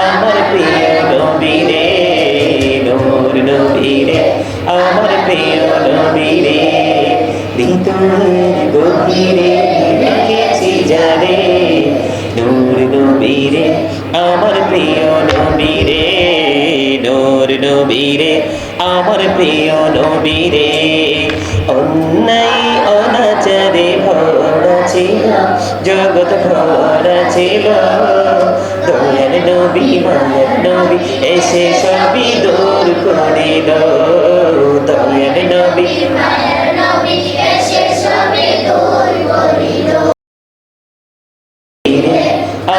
আমার প্রিয় নবী রে, নূর নবী রে, আমার প্রিয় নবী রে, হৃদয়ের গভীরে রেখেছি জানে, নূর নবী রে, আমার প্রিয় নবী রে, নূর নবী রে, আমার প্রিয় নবী রে। অন্যায় অনাচারে ভরা ছিল জগৎ, ভরা ছিল, দয়ার নবী মায়ের নবী এসে সবই দূর করিল, দয়ার নবী মায়ের নবী এসে সবে দূর করিল।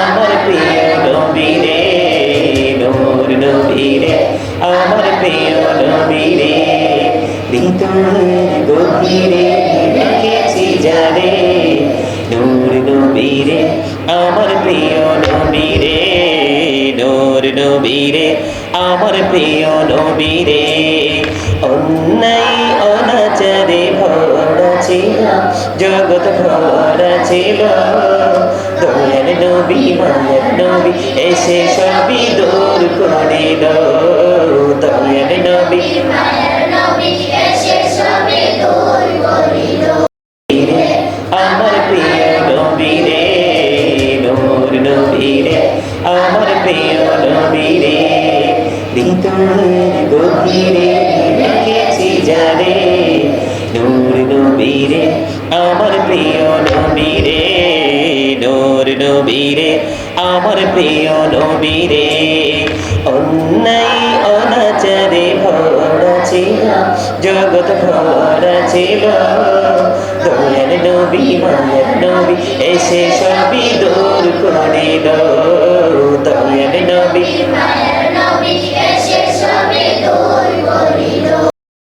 আমার প্রিয় নবী রে, নূর নবী রে, আমার প্রিয় নবী রে, হৃদয়ের গভীরে রেখেছি জানে, নূর নবী রে, আমার প্রিয় নবী রে, নূর নবী রে, আমার প্রিয় নবী রে। অন্যায় অনাচারে ভরা ছিল জগৎ, ভরা ছিল, দয়ার নবী মায়ের নবী এসে সবই দূর করিল, দয়ার নবী মায়ের নবী এসে সবে দূর করিল। রে, আমার প্রিয় নবী রে, নূর নবী রে, আমার প্রিয় নবী রে, হৃদয়ের গভীরে রেখেছি জানে, নূর নবী রে, আমার প্রিয় নবী রে, নূর নবী রে, আমার প্রিয় নবী রে। অন্যায় অনাচারে ভরা ছিল জগৎ, ভরা ছিল, দয়ার নবী মায়ের নবী এসে সবই দূর করিল,